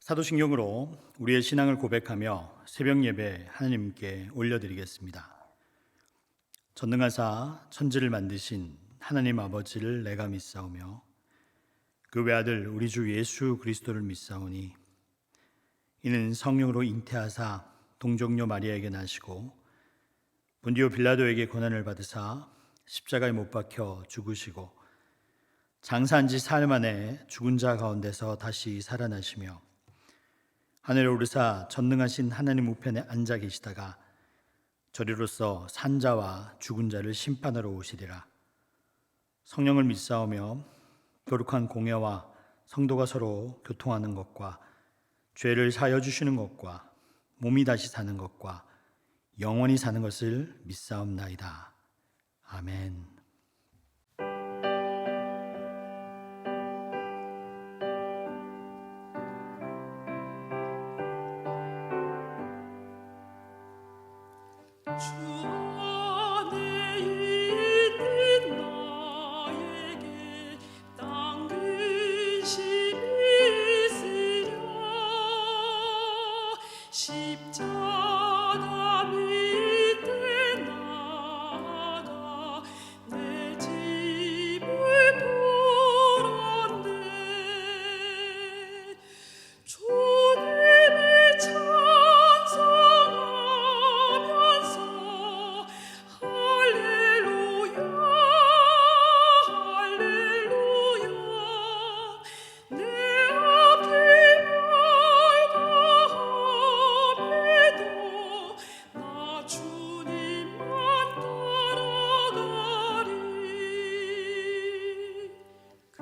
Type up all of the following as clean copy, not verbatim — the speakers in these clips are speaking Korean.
사도신경으로 우리의 신앙을 고백하며 새벽 예배 하나님께 올려드리겠습니다. 전능하사 천지를 만드신 하나님 아버지를 내가 믿사오며 그 외아들 우리 주 예수 그리스도를 믿사오니 이는 성령으로 잉태하사 동정녀 마리아에게 나시고 본디오 빌라도에게 고난을 받으사 십자가에 못 박혀 죽으시고 장사한 지 사흘 만에 죽은 자 가운데서 다시 살아나시며 하늘에 오르사 전능하신 하나님 우편에 앉아 계시다가 저리로서 산자와 죽은 자를 심판하러 오시리라. 성령을 믿사오며 거룩한 공회와 성도가 서로 교통하는 것과 죄를 사하여 주시는 것과 몸이 다시 사는 것과 영원히 사는 것을 믿사옵나이다. 아멘. 주 안에 있는 나에게 땅 근심이 있으랴. 십자가 밑에 나가 내 짐을 풀었네. 주님을 찬송하면서 할렐루야 할렐루야 내 앞길 멀다함에도 나 주님만 따라가리. 그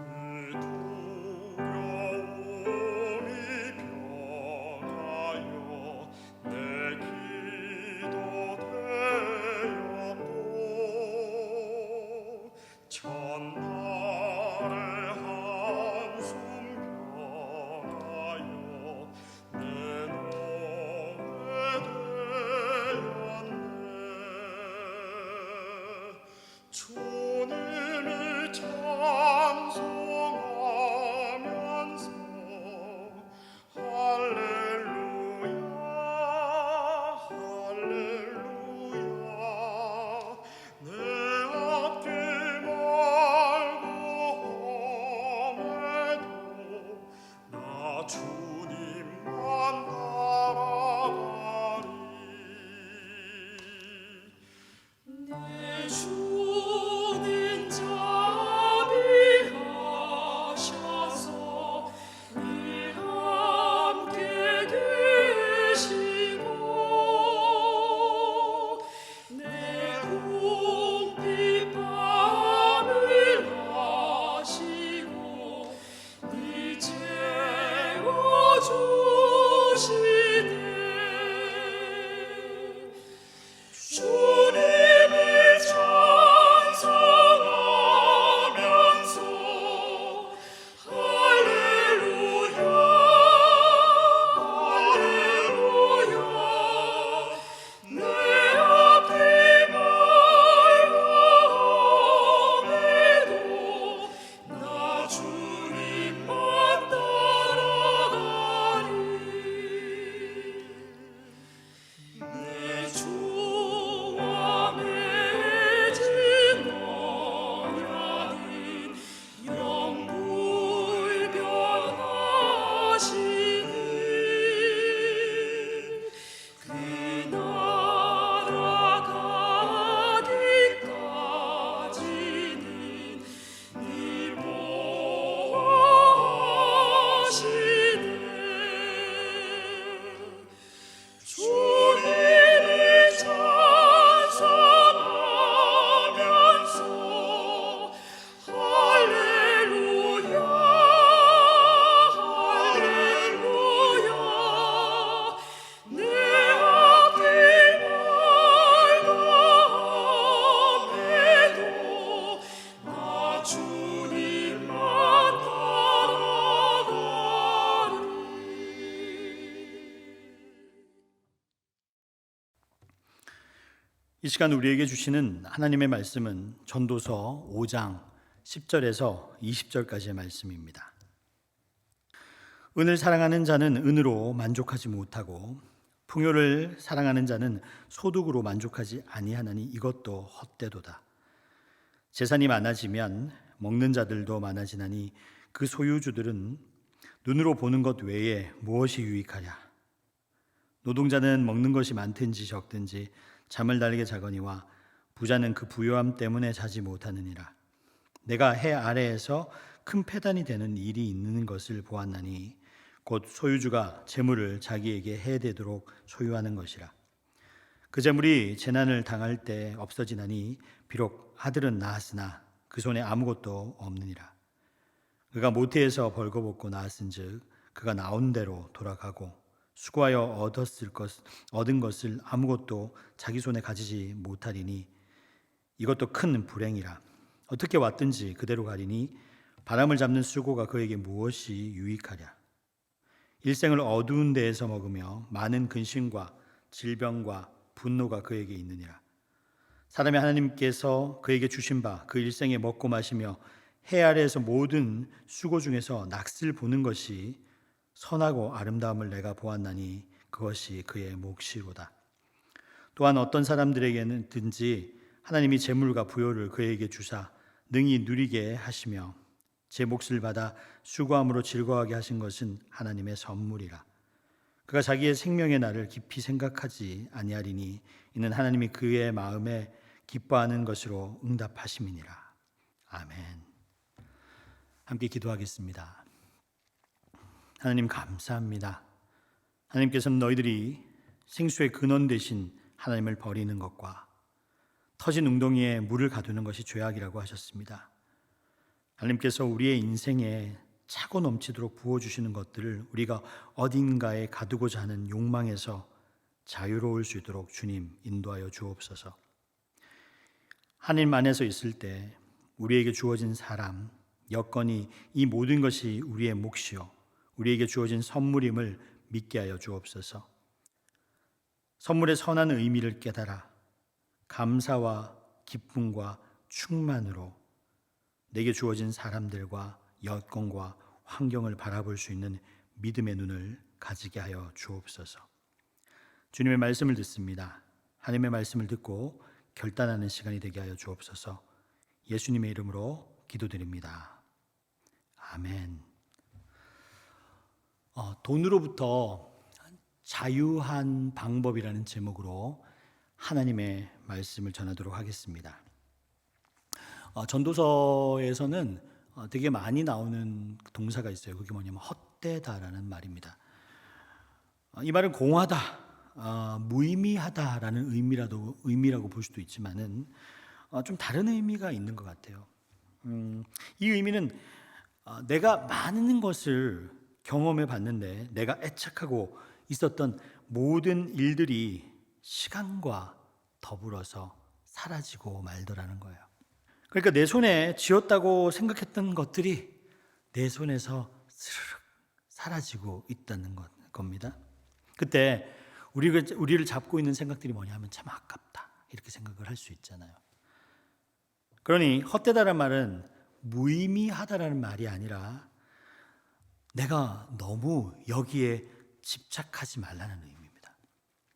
두려움이 변하여 내 기도 되었고 첫날의 한숨 변하여 내 노래 되었네. 주님을 찬송하면서 할렐루야 할렐루야 내 앞길 멀고 험해도 나 주님만 따라가리. 내 주는 자비하셔서 늘 함께 계시고 내 궁핍함을 아시고 늘 채워주시네. 주님을 찬송하면서 할렐루야 할렐루야 내 앞길 멀고 험해도 나 주님만 따라가리. 내 주와 맺은 언약은 영불변하시니 그 나라 가기까지는 늘 보호하시네. 주님을 찬송하면서 할렐루야 할렐루야 내 앞길 멀고 험해도 나 주님만 따라가리. 이 시간 우리에게 주시는 하나님의 말씀은 전도서 5장 10절에서 20절까지의 말씀입니다. 은을 사랑하는 자는 은으로 만족하지 못하고 풍요를 사랑하는 자는 소득으로 만족하지 아니하나니 이것도 헛되도다. 재산이 많아지면 먹는 자들도 많아지나니 그 소유주들은 눈으로 보는 것 외에 무엇이 유익하랴. 노동자는 먹는 것이 많든지 적든지 잠을 달게 자거니와 부자는 그 부요함 때문에 자지 못하느니라. 내가 해 아래에서 큰 패단이 되는 일이 있는 것을 보았나니 곧 소유주가 재물을 자기에게 해되도록 소유하는 것이라. 그 재물이 재난을 당할 때 없어지나니 비록 아들은 낳았으나 그 손에 아무것도 없느니라. 그가 모태에서 벌거벗고 낳았은즉 그가 나온 대로 돌아가고 수고하여 얻은 것을 아무것도 자기 손에 가지지 못하리니 이것도 큰 불행이라. 어떻게 왔든지 그대로 가리니 바람을 잡는 수고가 그에게 무엇이 유익하랴. 일생을 어두운 데에서 먹으며 많은 근심과 질병과 분노가 그에게 있느니라. 사람이 하나님께서 그에게 주신 바 그 일생에 먹고 마시며 해 아래에서 모든 수고 중에서 낯을 보는 것이 선하고 아름다움을 내가 보았나니 그것이 그의 몫이로다. 또한 어떤 사람들에게는 든지 하나님이 재물과 부요를 그에게 주사 능히 누리게 하시며 제 몫을 받아 수고함으로 즐거워하게 하신 것은 하나님의 선물이라. 그가 자기의 생명의 날을 깊이 생각하지 아니하리니 이는 하나님이 그의 마음에 기뻐하는 것으로 응답하심이니라. 아멘. 함께 기도하겠습니다. 하나님 감사합니다. 하나님께서는 너희들이 생수의 근원 되신 하나님을 버리는 것과 터진 웅덩이에 물을 가두는 것이 죄악이라고 하셨습니다. 하나님께서 우리의 인생에 차고 넘치도록 부어주시는 것들을 우리가 어딘가에 가두고자 하는 욕망에서 자유로울 수 있도록 주님 인도하여 주옵소서. 하나님 안에서 있을 때 우리에게 주어진 사람, 여건이 이 모든 것이 우리의 몫이요 우리에게 주어진 선물임을 믿게 하여 주옵소서. 선물의 선한 의미를 깨달아 감사와 기쁨과 충만으로 내게 주어진 사람들과 여건과 환경을 바라볼 수 있는 믿음의 눈을 가지게 하여 주옵소서. 주님의 말씀을 듣습니다. 하나님의 말씀을 듣고 결단하는 시간이 되게 하여 주옵소서. 예수님의 이름으로 기도드립니다. 아멘. 돈으로부터 자유한 방법이라는 제목으로 하나님의 말씀을 전하도록 하겠습니다. 전도서에서는 되게 많이 나오는 동사가 있어요. 그게 뭐냐면 헛되다라는 말입니다. 이 말은 공하다, 무의미하다라는 의미라고 볼 수도 있지만은 좀 다른 의미가 있는 것 같아요. 이 의미는 내가 많은 것을 경험해 봤는데 내가 애착하고 있었던 모든 일들이 시간과 더불어서 사라지고 말더라는 거예요. 그러니까 내 손에 쥐었다고 생각했던 것들이 내 손에서 스르륵 사라지고 있다는 겁니다. 그때 우리를 잡고 있는 생각들이 뭐냐 하면 참 아깝다 이렇게 생각을 할 수 있잖아요. 그러니 헛되다라는 말은 무의미하다라는 말이 아니라 내가 너무 여기에 집착하지 말라는 의미입니다.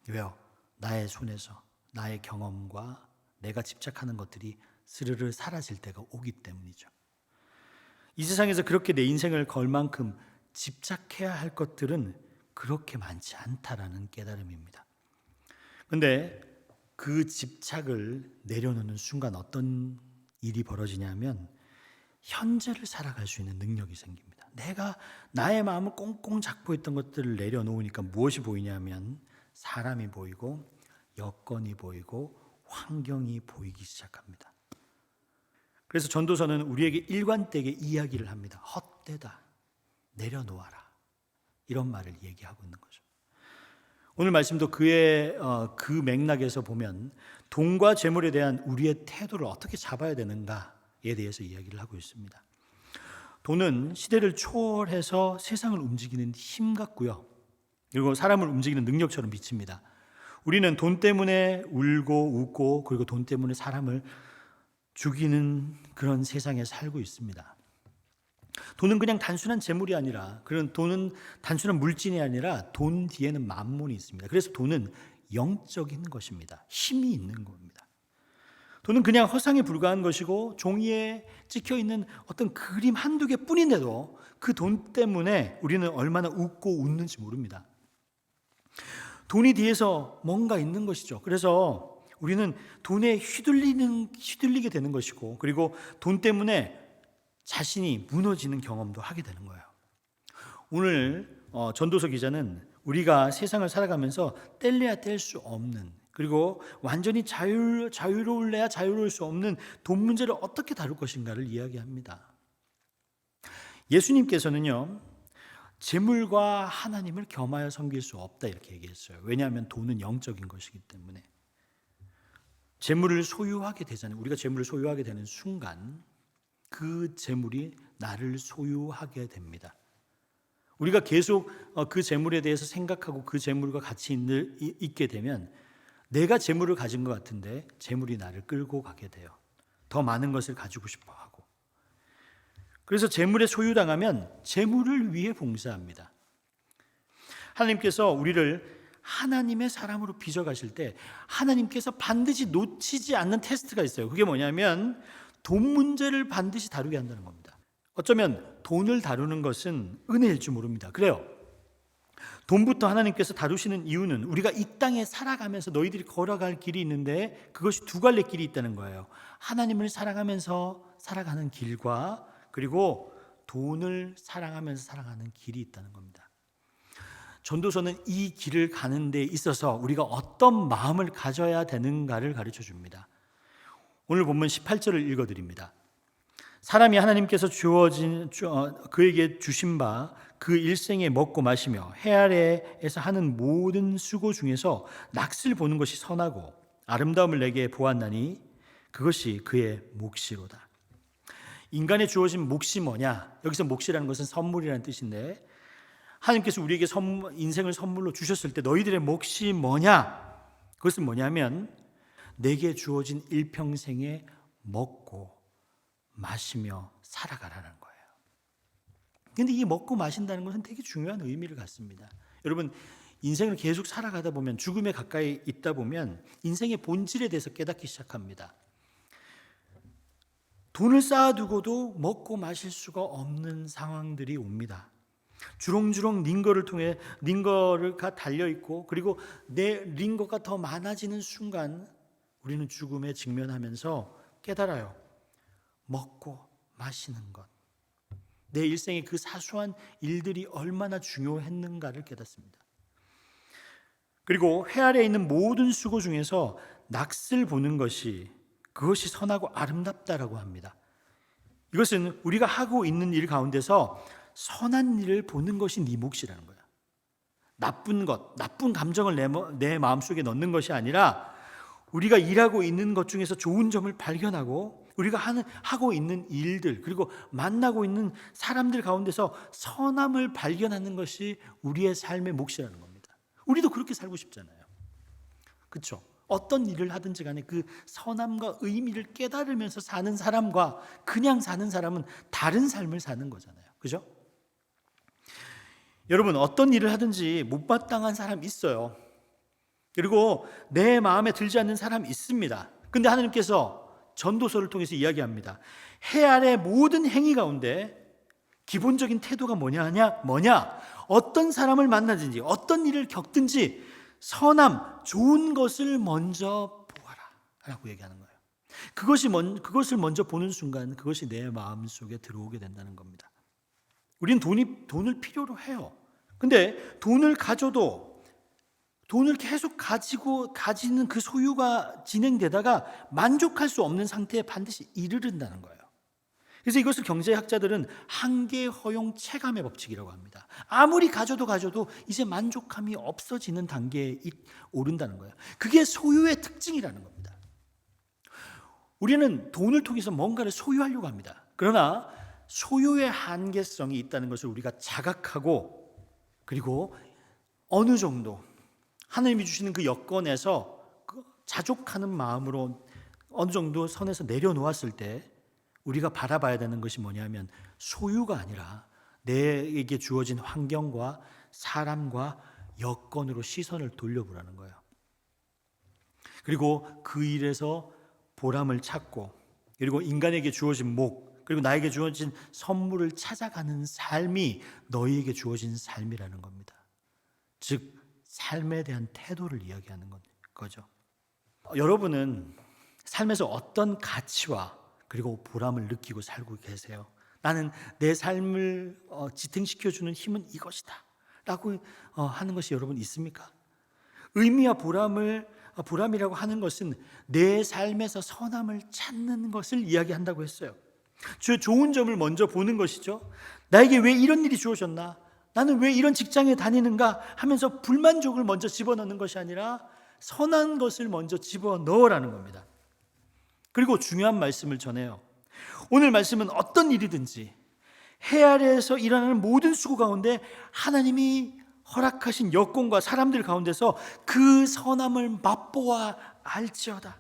왜요? 나의 손에서 나의 경험과 내가 집착하는 것들이 스르르 사라질 때가 오기 때문이죠. 이 세상에서 그렇게 내 인생을 걸 만큼 집착해야 할 것들은 그렇게 많지 않다라는 깨달음입니다. 그런데 그 집착을 내려놓는 순간 어떤 일이 벌어지냐면 현재를 살아갈 수 있는 능력이 생깁니다. 내가 나의 마음을 꽁꽁 잡고 있던 것들을 내려놓으니까 무엇이 보이냐면 사람이 보이고 여건이 보이고 환경이 보이기 시작합니다. 그래서 전도서는 우리에게 일관되게 이야기를 합니다. 헛되다, 내려놓아라, 이런 말을 얘기하고 있는 거죠. 오늘 말씀도 그 맥락에서 보면 돈과 재물에 대한 우리의 태도를 어떻게 잡아야 되는가에 대해서 이야기를 하고 있습니다. 돈은 시대를 초월해서 세상을 움직이는 힘 같고요. 그리고 사람을 움직이는 능력처럼 비칩니다. 우리는 돈 때문에 울고 웃고 그리고 돈 때문에 사람을 죽이는 그런 세상에 살고 있습니다. 돈은 그냥 단순한 재물이 아니라, 그런 돈은 단순한 물질이 아니라 돈 뒤에는 만몬이 있습니다. 그래서 돈은 영적인 것입니다. 힘이 있는 겁니다. 돈은 그냥 허상에 불과한 것이고 종이에 찍혀 있는 어떤 그림 한두 개뿐인데도 그 돈 때문에 우리는 얼마나 웃고 웃는지 모릅니다. 돈이 뒤에서 뭔가 있는 것이죠. 그래서 우리는 돈에 휘둘리게 되는 것이고, 그리고 돈 때문에 자신이 무너지는 경험도 하게 되는 거예요. 오늘 전도서 기자는 우리가 세상을 살아가면서 뗄래야 뗄 수 없는, 그리고 완전히 자유로울래야 자유로울 수 없는 돈 문제를 어떻게 다룰 것인가를 이야기합니다. 예수님께서는요, 재물과 하나님을 겸하여 섬길 수 없다 이렇게 얘기했어요. 왜냐하면 돈은 영적인 것이기 때문에. 재물을 소유하게 되잖아요. 우리가 재물을 소유하게 되는 순간 그 재물이 나를 소유하게 됩니다. 우리가 계속 그 재물에 대해서 생각하고 그 재물과 같이 있게 되면 내가 재물을 가진 것 같은데 재물이 나를 끌고 가게 돼요. 더 많은 것을 가지고 싶어 하고. 그래서 재물에 소유당하면 재물을 위해 봉사합니다. 하나님께서 우리를 하나님의 사람으로 빚어가실 때 하나님께서 반드시 놓치지 않는 테스트가 있어요. 그게 뭐냐면 돈 문제를 반드시 다루게 한다는 겁니다. 어쩌면 돈을 다루는 것은 은혜일 줄 모릅니다. 그래요. 돈부터 하나님께서 다루시는 이유는 우리가 이 땅에 살아가면서 너희들이 걸어갈 길이 있는데 그것이 두 갈래 길이 있다는 거예요. 하나님을 사랑하면서 살아가는 길과 그리고 돈을 사랑하면서 살아가는 길이 있다는 겁니다. 전도서는 이 길을 가는 데 있어서 우리가 어떤 마음을 가져야 되는가를 가르쳐 줍니다. 오늘 본문 18절을 읽어드립니다. 사람이 하나님께서 그에게 주신 바 그 일생에 먹고 마시며 해 아래에서 하는 모든 수고 중에서 낯을 보는 것이 선하고 아름다움을 내게 보았나니 그것이 그의 몫이로다. 인간에 주어진 몫이 뭐냐? 여기서 몫이라는 것은 선물이라는 뜻인데 하나님께서 우리에게 인생을 선물로 주셨을 때 너희들의 몫이 뭐냐? 그것은 뭐냐면 내게 주어진 일평생에 먹고 마시며 살아가라는 거예요. 그런데 이 먹고 마신다는 것은 되게 중요한 의미를 갖습니다. 여러분, 인생을 계속 살아가다 보면 죽음에 가까이 있다 보면 인생의 본질에 대해서 깨닫기 시작합니다. 돈을 쌓아두고도 먹고 마실 수가 없는 상황들이 옵니다. 주렁주렁 링거가 달려있고 그리고 내 링거가 더 많아지는 순간 우리는 죽음에 직면하면서 깨달아요. 먹고 마시는 것. 내 일생의 그 사소한 일들이 얼마나 중요했는가를 깨닫습니다. 그리고 해 아래에 있는 모든 수고 중에서 낯을 보는 것이 그것이 선하고 아름답다라고 합니다. 이것은 우리가 하고 있는 일 가운데서 선한 일을 보는 것이 네 몫이라는 거야. 나쁜 것, 나쁜 감정을 내 마음속에 넣는 것이 아니라 우리가 일하고 있는 것 중에서 좋은 점을 발견하고 우리가 하고 있는 일들 그리고 만나고 있는 사람들 가운데서 선함을 발견하는 것이 우리의 삶의 몫이라는 겁니다. 우리도 그렇게 살고 싶잖아요. 그렇죠? 어떤 일을 하든지 간에 그 선함과 의미를 깨달으면서 사는 사람과 그냥 사는 사람은 다른 삶을 사는 거잖아요. 그죠? 여러분, 어떤 일을 하든지 못마땅한 사람 있어요. 그리고 내 마음에 들지 않는 사람 있습니다. 근데 하나님께서 전도서를 통해서 이야기합니다. 해 아래 모든 행위 가운데 기본적인 태도가 뭐냐? 어떤 사람을 만나든지 어떤 일을 겪든지 선함, 좋은 것을 먼저 보아라 라고 얘기하는 거예요. 그것을 먼저 보는 순간 그것이 내 마음속에 들어오게 된다는 겁니다. 우리는 돈을 필요로 해요. 근데 돈을 가져도 돈을 계속 가지는 그 소유가 진행되다가 만족할 수 없는 상태에 반드시 이르른다는 거예요. 그래서 이것을 경제학자들은 한계 허용 체감의 법칙이라고 합니다. 아무리 가져도 이제 만족감이 없어지는 단계에 오른다는 거예요. 그게 소유의 특징이라는 겁니다. 우리는 돈을 통해서 뭔가를 소유하려고 합니다. 그러나 소유의 한계성이 있다는 것을 우리가 자각하고 그리고 어느 정도 하나님이 주시는 그 여건에서 자족하는 마음으로 어느 정도 선에서 내려놓았을 때 우리가 바라봐야 되는 것이 뭐냐면 소유가 아니라 내게 주어진 환경과 사람과 여건으로 시선을 돌려보라는 거예요. 그리고 그 일에서 보람을 찾고, 그리고 인간에게 주어진 목, 그리고 나에게 주어진 선물을 찾아가는 삶이 너희에게 주어진 삶이라는 겁니다. 즉 삶에 대한 태도를 이야기하는 거죠. 여러분은 삶에서 어떤 가치와 그리고 보람을 느끼고 살고 계세요? 나는 내 삶을 지탱시켜주는 힘은 이것이다 라고 하는 것이 여러분 있습니까? 의미와 보람이라고 하는 것은 내 삶에서 선함을 찾는 것을 이야기한다고 했어요. 좋은 점을 먼저 보는 것이죠. 나에게 왜 이런 일이 주어졌나? 나는 왜 이런 직장에 다니는가? 하면서 불만족을 먼저 집어넣는 것이 아니라 선한 것을 먼저 집어넣으라는 겁니다. 그리고 중요한 말씀을 전해요. 오늘 말씀은 어떤 일이든지 해 아래에서 일어나는 모든 수고 가운데 하나님이 허락하신 여건과 사람들 가운데서 그 선함을 맛보아 알지어다.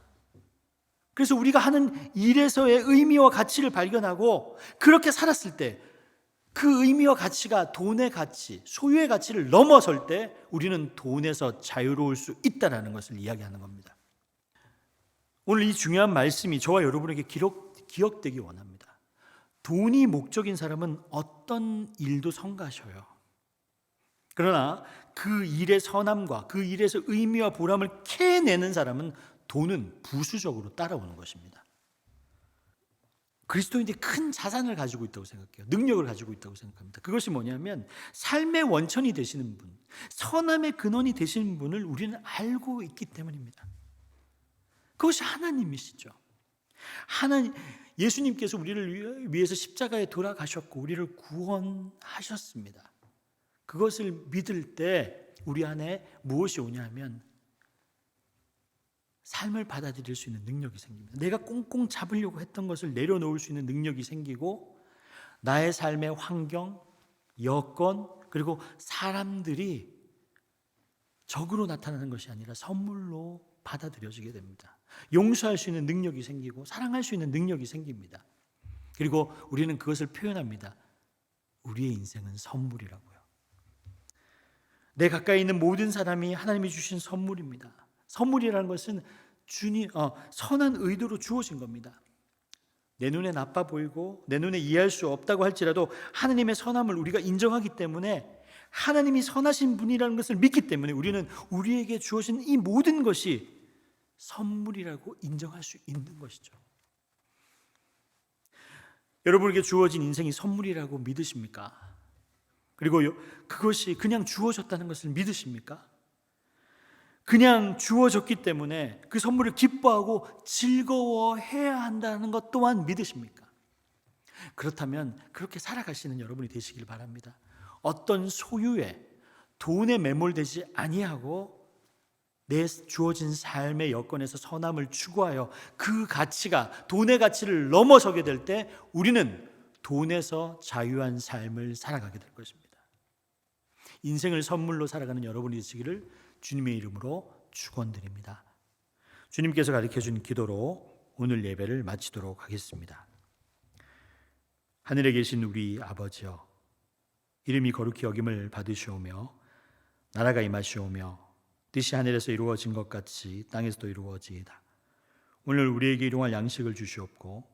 그래서 우리가 하는 일에서의 의미와 가치를 발견하고 그렇게 살았을 때 그 의미와 가치가 돈의 가치, 소유의 가치를 넘어설 때 우리는 돈에서 자유로울 수 있다는 것을 이야기하는 겁니다. 오늘 이 중요한 말씀이 저와 여러분에게 기억되기 원합니다. 돈이 목적인 사람은 어떤 일도 성가셔요. 그러나 그 일의 선함과 그 일에서 의미와 보람을 캐내는 사람은 돈은 부수적으로 따라오는 것입니다. 그리스도인들이 큰 자산을 가지고 있다고 생각해요. 능력을 가지고 있다고 생각합니다. 그것이 뭐냐면 삶의 원천이 되시는 분, 선함의 근원이 되시는 분을 우리는 알고 있기 때문입니다. 그것이 하나님이시죠. 예수님께서 우리를 위해서 십자가에 돌아가셨고 우리를 구원하셨습니다. 그것을 믿을 때 우리 안에 무엇이 오냐면 삶을 받아들일 수 있는 능력이 생깁니다. 내가 꽁꽁 잡으려고 했던 것을 내려놓을 수 있는 능력이 생기고 나의 삶의 환경, 여건, 그리고 사람들이 적으로 나타나는 것이 아니라 선물로 받아들여지게 됩니다. 용서할 수 있는 능력이 생기고 사랑할 수 있는 능력이 생깁니다. 그리고 우리는 그것을 표현합니다. 우리의 인생은 선물이라고요. 내 가까이 있는 모든 사람이 하나님이 주신 선물입니다. 선물이라는 것은 선한 의도로 주어진 겁니다. 내 눈에 나빠 보이고 내 눈에 이해할 수 없다고 할지라도 하나님의 선함을 우리가 인정하기 때문에 하나님이 선하신 분이라는 것을 믿기 때문에 우리는 우리에게 주어진 이 모든 것이 선물이라고 인정할 수 있는 것이죠. 여러분에게 주어진 인생이 선물이라고 믿으십니까? 그리고 그것이 그냥 주어졌다는 것을 믿으십니까? 그냥 주어졌기 때문에 그 선물을 기뻐하고 즐거워해야 한다는 것 또한 믿으십니까? 그렇다면 그렇게 살아가시는 여러분이 되시길 바랍니다. 어떤 소유에 돈에 매몰되지 아니하고 내 주어진 삶의 여건에서 선함을 추구하여 그 가치가 돈의 가치를 넘어서게 될 때 우리는 돈에서 자유한 삶을 살아가게 될 것입니다. 인생을 선물로 살아가는 여러분이 되시기를 주님의 이름으로 축원드립니다. 주님께서 가르쳐준 기도로 오늘 예배를 마치도록 하겠습니다. 하늘에 계신 우리 아버지여, 이름이 거룩히 여김을 받으시오며 나라가 임하시오며 뜻이 하늘에서 이루어진 것 같이 땅에서도 이루어지이다. 오늘 우리에게 일용할 양식을 주시옵고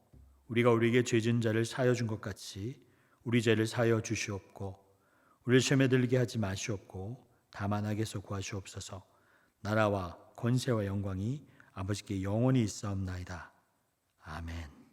우리가 우리에게 죄진 자를 사하여 준 것 같이 우리 죄를 사하여 주시옵고 우리를 시험에 들게 하지 마시옵고 다만 악에서 구하시옵소서. 나라와 권세와 영광이 아버지께 영원히 있사옵나이다. 아멘.